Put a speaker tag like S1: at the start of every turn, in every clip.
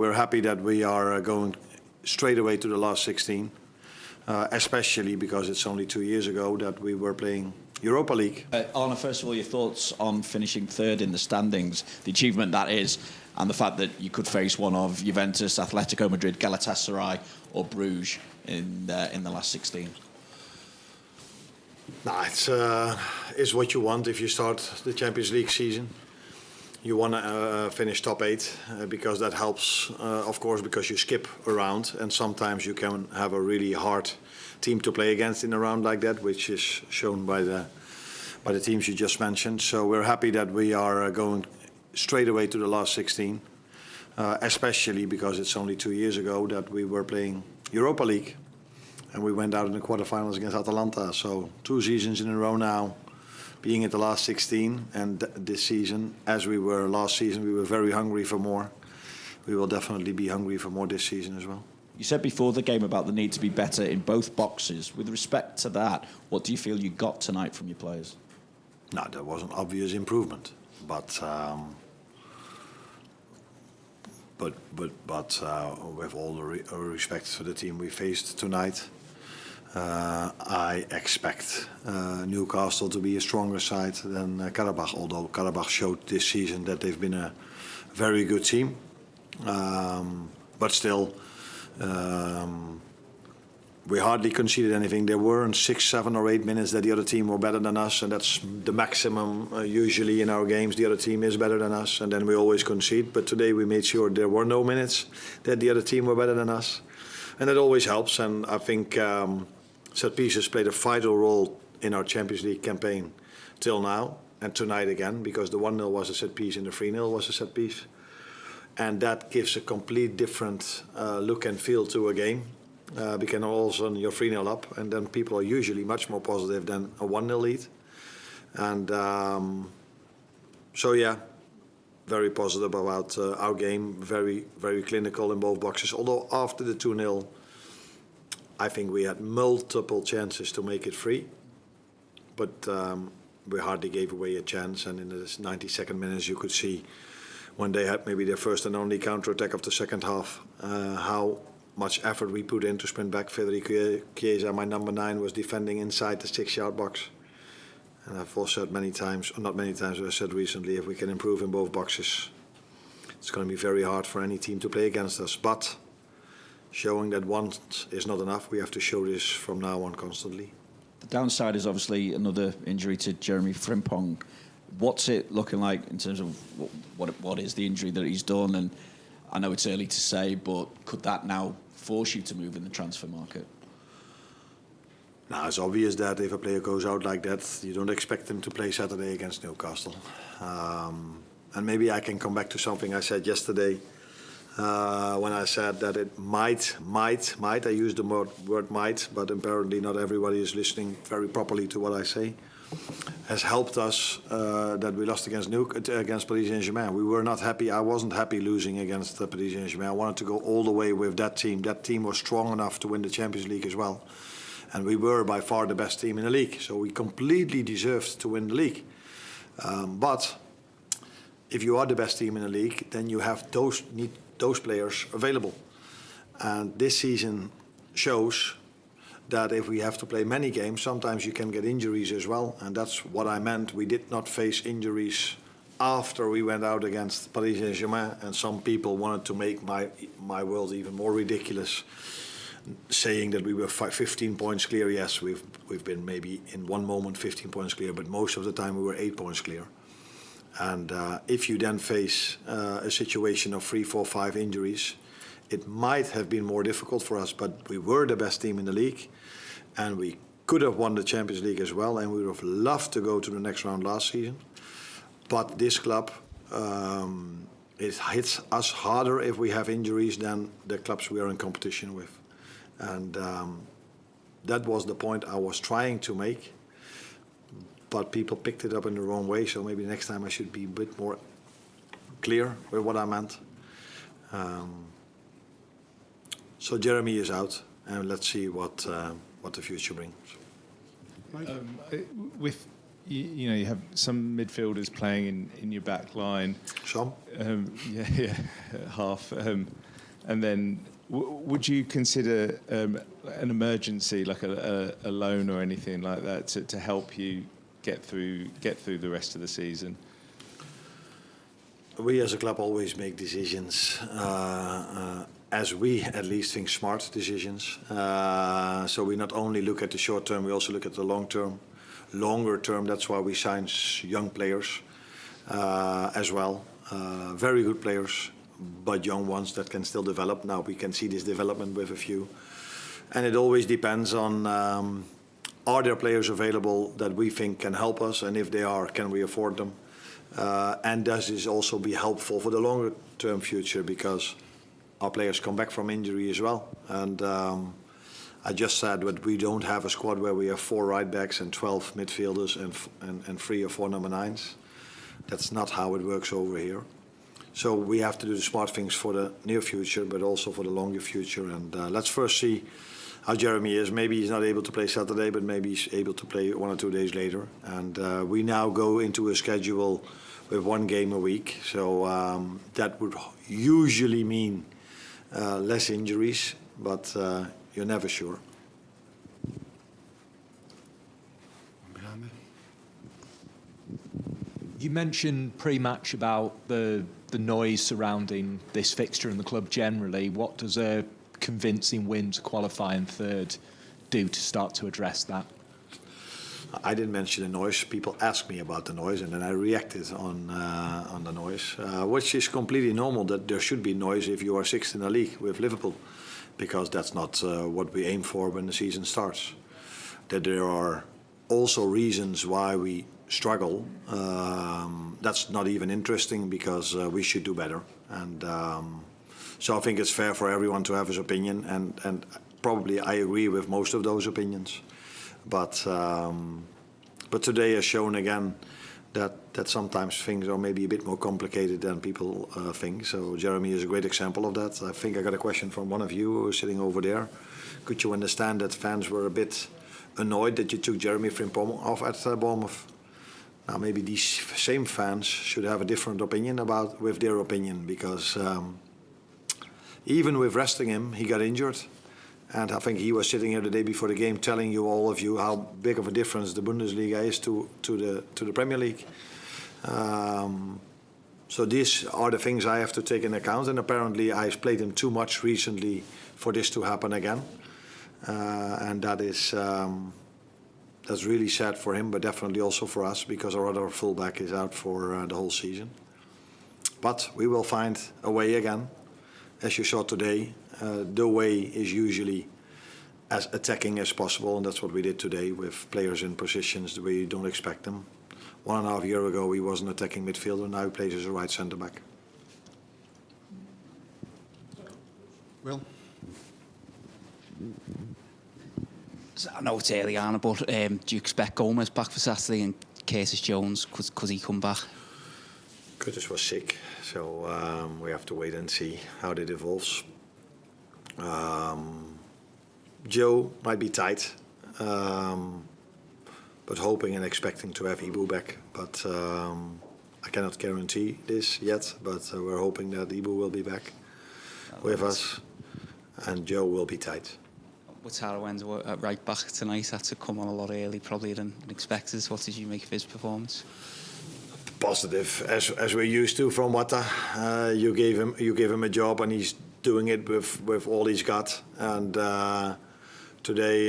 S1: We're happy that we are going straight away to the last 16, especially because it's only 2 years ago that we were playing Europa League.
S2: Arne, first of all, your thoughts on finishing third in the standings, the achievement that is, and the fact that you could face one of Juventus, Atletico Madrid, Galatasaray or Bruges in the last 16.
S1: Nah, it's what you want if you start the Champions League season. You want to finish top 8 because that helps, of course, because you skip around and sometimes you can have a really hard team to play against in a round like that, which is shown by the teams you just mentioned. So we're happy that we are going straight away to the last 16, especially because it's only 2 years ago that we were playing Europa League and we went out in the quarterfinals against Atalanta. So 2 seasons in a row now, being at the last 16, and this season, as we were last season, we were very hungry for more. We will definitely be hungry for more this season as well.
S2: You said before the game about the need to be better in both boxes. With respect to that, what do you feel you got tonight from your players?
S1: No, there was an obvious improvement, but with all the respect for the team we faced tonight, I expect Newcastle to be a stronger side than Qarabag, although Qarabag showed this season that they've been a very good team. But still, we hardly conceded anything. There were 6, 7 or 8 minutes that the other team were better than us, and that's the maximum usually in our games. The other team is better than us, and then we always concede. But today we made sure there were no minutes that the other team were better than us. And that always helps, and I think set pieces played a vital role in our Champions League campaign till now, and tonight again, because the 1-0 was a set piece and the 3-0 was a set piece. And that gives a complete different look and feel to a game. Because all of a sudden you're 3-0 up, and then people are usually much more positive than a 1-0 lead. And so yeah, very positive about our game, very, very clinical in both boxes. Although after the 2-0, I think we had multiple chances to make it 3. But we hardly gave away a chance, and in the 92nd minutes you could see when they had maybe their first and only counter-attack of the second half, how much effort we put in to sprint back. Federico Chiesa, my number 9, was defending inside the 6-yard box. And I've also said many times, or not many times, but I said recently, if we can improve in both boxes, it's going to be very hard for any team to play against us. But showing that once is not enough, we have to show this from now on constantly.
S2: The downside is obviously another injury to Jeremy Frimpong. What's it looking like in terms of what is the injury that he's done? And I know it's early to say, but could that now force you to move in the transfer market?
S1: Now, it's obvious that if a player goes out like that, you don't expect him to play Saturday against Newcastle. And maybe I can come back to something I said yesterday when I said that it might, I used the word might, but apparently not everybody is listening very properly to what I say, has helped us that we lost against Paris Saint-Germain. We were not happy. I wasn't happy losing against Paris Saint-Germain. I wanted to go all the way with that team. That team was strong enough to win the Champions League as well. And we were by far the best team in the league. So we completely deserved to win the league. But if you are the best team in the league, then you have need those players available. And this season shows that if we have to play many games, sometimes you can get injuries as well. And that's what I meant. We did not face injuries after we went out against Paris Saint-Germain. And some people wanted to make my world even more ridiculous, saying that we were 15 points clear. Yes, we've been maybe in one moment 15 points clear, but most of the time we were 8 points clear. And if you then face a situation of 3, 4, 5 injuries, it might have been more difficult for us, but we were the best team in the league, and we could have won the Champions League as well, and we would have loved to go to the next round last season. But this club, it hits us harder if we have injuries than the clubs we are in competition with. And that was the point I was trying to make, but people picked it up in the wrong way, so maybe next time I should be a bit more clear with what I meant. So Jeremy is out, and let's see what the future brings.
S3: With you have some midfielders playing in your back line.
S1: Some?
S3: Yeah, half. And then, would you consider an emergency, like a loan or anything like that, to help you get through the rest of the season?
S1: We as a club always make decisions, as we at least think smart decisions. So we not only look at the short term, we also look at the long term. Longer term, that's why we sign young players as well. Very good players, but young ones that can still develop. Now we can see this development with a few. And it always depends on, are there players available that we think can help us? And if they are, can we afford them? And does this also be helpful for the longer term future? Because our players come back from injury as well. And I just said that we don't have a squad where we have 4 right backs and 12 midfielders and 3 or 4 number 9s. That's not how it works over here. So we have to do the smart things for the near future, but also for the longer future. And let's first see how Jeremy is. Maybe he's not able to play Saturday, but maybe he's able to play 1 or 2 days later. And we now go into a schedule with 1 game a week. So that would usually mean less injuries, but you're never sure.
S4: You mentioned pre-match about the noise surrounding this fixture in the club generally. What does a convincing win to qualify in third do to start to address that?
S1: I didn't mention the noise. People asked me about the noise, and then I reacted on the noise, which is completely normal. That there should be noise if you are 6th in the league with Liverpool, because that's not what we aim for when the season starts. That there are also reasons why we struggle. That's not even interesting, because we should do better. And so I think it's fair for everyone to have his opinion, and probably I agree with most of those opinions. But today has shown again that sometimes things are maybe a bit more complicated than people think. So Jeremy is a great example of that. I think I got a question from one of you who was sitting over there. Could you understand that fans were a bit annoyed that you took Jeremy Frimpong off at Bournemouth? Now maybe these same fans should have a different opinion with their opinion, because even with resting him, he got injured. And I think he was sitting here the day before the game telling you, all of you, how big of a difference the Bundesliga is to the Premier League. So these are the things I have to take into account. And apparently I've played him too much recently for this to happen again. And that is that's really sad for him, but definitely also for us, because our other fullback is out for the whole season. But we will find a way again. As you saw today, the way is usually as attacking as possible, and that's what we did today with players in positions where you don't expect them. 1.5 years ago, he was an attacking midfielder. Now he plays as a right centre back.
S5: Will?
S6: I know it's early, Arne, but do you expect Gomez back for Saturday, and Curtis Jones, could he come back?
S1: Curtis was sick, so we have to wait and see how that evolves. Joe might be tight, but hoping and expecting to have Ibu back. But I cannot guarantee this yet, but we're hoping that Ibu will be back with us, and Joe will be tight.
S6: Wataru Endo at right back tonight had to come on a lot early, probably than expected. What did you make of his performance?
S1: Positive, as we're used to from Wata. You gave him a job, and he's doing it with all he's got. And today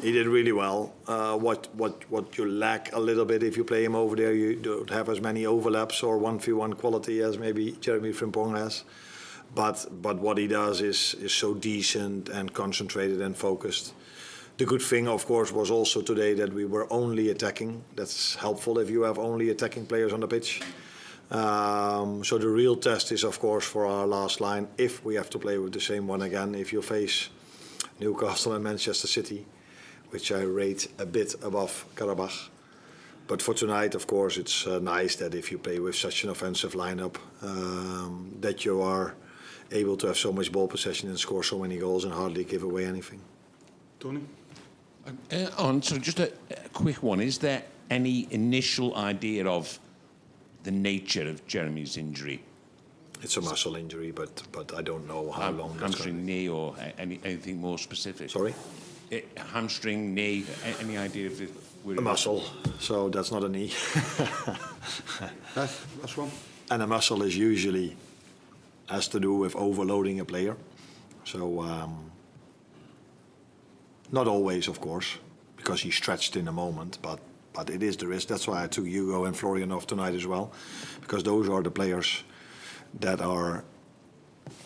S1: he did really well. What you lack a little bit if you play him over there, you don't have as many overlaps or 1v1 quality as maybe Jeremy Frimpong has. But what he does is so decent and concentrated and focused. The good thing, of course, was also today that we were only attacking. That's helpful if you have only attacking players on the pitch. So the real test is, of course, for our last line, if we have to play with the same one again, if you face Newcastle and Manchester City, which I rate a bit above Qarabag. But for tonight, of course, it's nice that if you play with such an offensive lineup, that you are able to have so much ball possession and score so many goals and hardly give away anything.
S5: Tony?
S7: So just a quick one. Is there any initial idea of the nature of Jeremy's injury?
S1: It's a muscle injury, but I don't know how long. That's
S7: Hamstring, knee, or anything more specific?
S1: Sorry?
S7: Hamstring, knee, any idea of it?
S1: A muscle, so that's not a knee.
S5: Last one.
S1: And a muscle is usually has to do with overloading a player. So not always, of course, because he's stretched in a moment, but it is the risk. That's why I took Hugo and Florian off tonight as well, because those are the players that are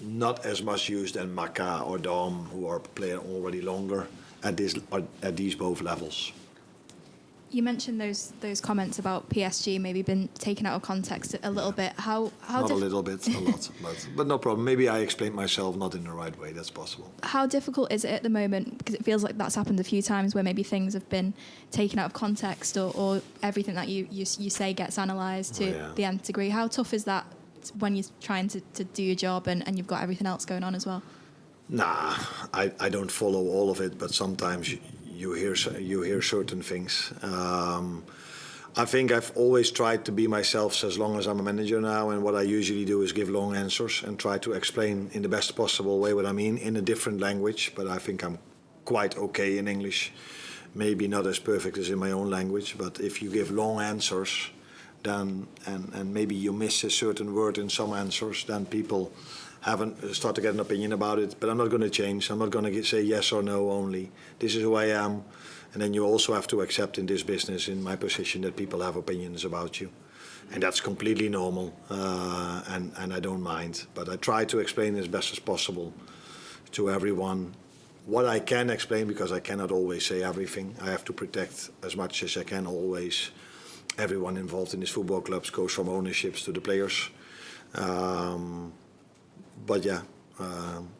S1: not as much used as Maka or Dom, who are playing already longer at these both levels.
S8: You mentioned those comments about PSG maybe been taken out of context a little bit. How
S1: Not a little bit, a lot, but no problem. Maybe I explained myself not in the right way. That's possible.
S8: How difficult is it at the moment? Because it feels like that's happened a few times where maybe things have been taken out of context, or everything that you say gets analysed to the nth degree. How tough is that when you're trying to do your job and you've got everything else going on as well?
S1: Nah, I don't follow all of it, but sometimes you hear certain things. I think I've always tried to be myself as long as I'm a manager now, and what I usually do is give long answers and try to explain in the best possible way what I mean in a different language, but I think I'm quite okay in English. Maybe not as perfect as in my own language, but if you give long answers, then and maybe you miss a certain word in some answers, then people start to get an opinion about it. But I'm not going to change. I'm not going to say yes or no only. This is who I am. And then you also have to accept in this business, in my position, that people have opinions about you. And that's completely normal. And I don't mind. But I try to explain as best as possible to everyone what I can explain, because I cannot always say everything. I have to protect as much as I can always. Everyone involved in these football clubs, goes from ownerships to the players. But yeah,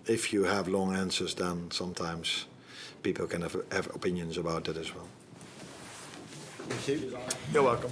S1: if you have long answers, then sometimes people can have opinions about that as well. Thank you. You're welcome.